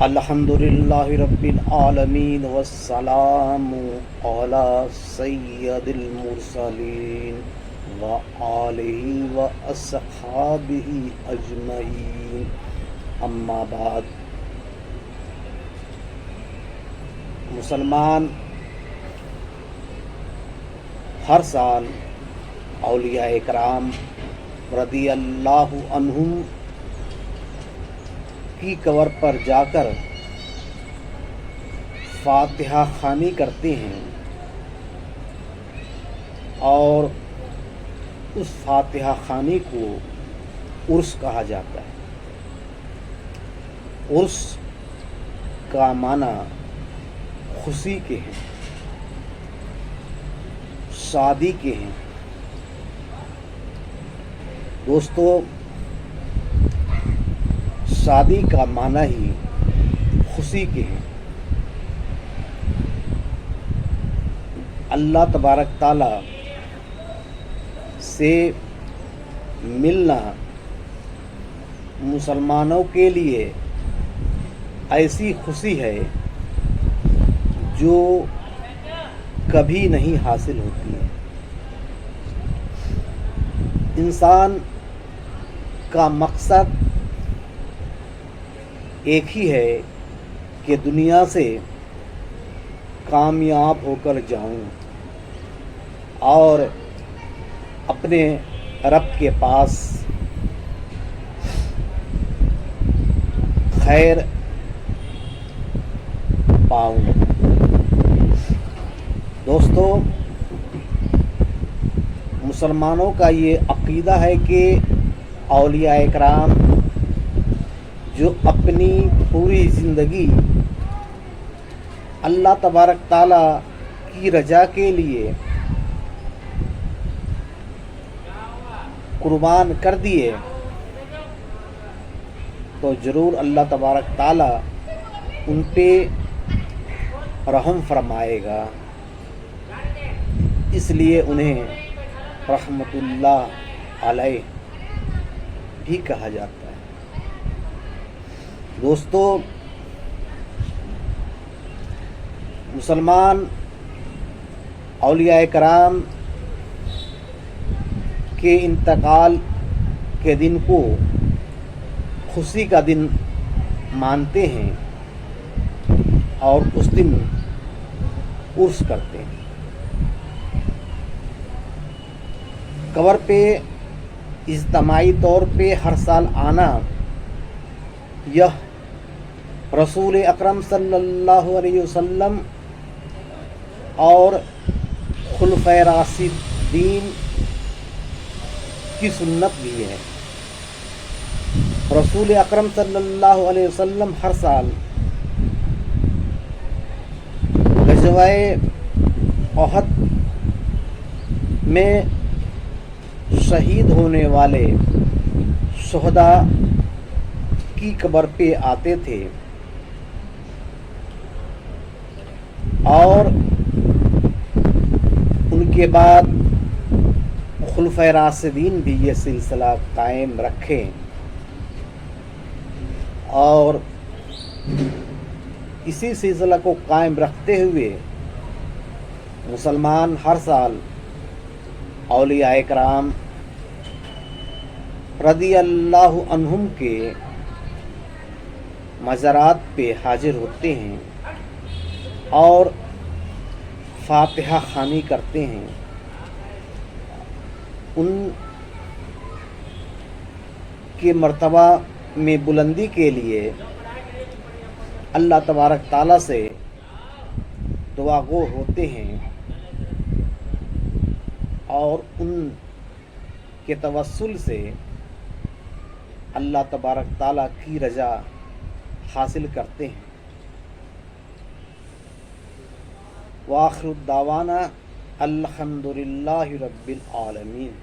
الحمدللہ رب العالمین والسلام علی سید المرسلین وآلہ واصحابہ اجمعین، اما بعد۔ مسلمان ہر سال اولیاء کرام رضی اللہ عنہم کی قبر پر جا کر فاتحہ خوانی کرتے ہیں، اور اس فاتحہ خوانی کو عرس کہا جاتا ہے۔ عرس کا معنی خوشی کے ہیں، شادی کے ہیں۔ دوستو، شادی کا معنی ہی خوشی کے ہیں۔ اللہ تبارک تعالی سے ملنا مسلمانوں کے لیے ایسی خوشی ہے جو کبھی نہیں حاصل ہوتی ہے۔ انسان کا مقصد ایک ہی ہے کہ دنیا سے کامیاب ہو کر جاؤں اور اپنے رب کے پاس خیر پاؤں۔ دوستو، مسلمانوں کا یہ عقیدہ ہے کہ اولیاء کرام جو اپنی پوری زندگی اللہ تبارک تعالی کی رضا کے لیے قربان کر دیے، تو ضرور اللہ تبارک تعالی ان پہ رحم فرمائے گا۔ اس لیے انہیں رحمت اللہ علیہ بھی کہا جاتا ہے۔ دوستو، مسلمان اولیاء کرام کے انتقال کے دن کو خوشی کا دن مانتے ہیں اور اس دن عرس کرتے ہیں۔ قبر پہ اجتماعی طور پہ ہر سال آنا یہ رسول اکرم صلی اللہ علیہ وسلم اور خلفائے راشدین کی سنت بھی ہے۔ رسول اکرم صلی اللہ علیہ وسلم ہر سال غزوہ احد میں شہید ہونے والے شہداء کی قبر پہ آتے تھے، اور ان کے بعد خلفائے راشدین بھی یہ سلسلہ قائم رکھے، اور اسی سلسلہ کو قائم رکھتے ہوئے مسلمان ہر سال اولیاء کرام رضی اللہ عنہم کے مزارات پہ حاضر ہوتے ہیں اور فاتحہ خوانی کرتے ہیں۔ ان کے مرتبہ میں بلندی کے لیے اللہ تبارک تعالیٰ سے دعا گو ہوتے ہیں، اور ان کے توسل سے اللہ تبارک تعالیٰ کی رضا حاصل کرتے ہیں۔ وآخر الدعوانا الحمدللہ رب العالمین۔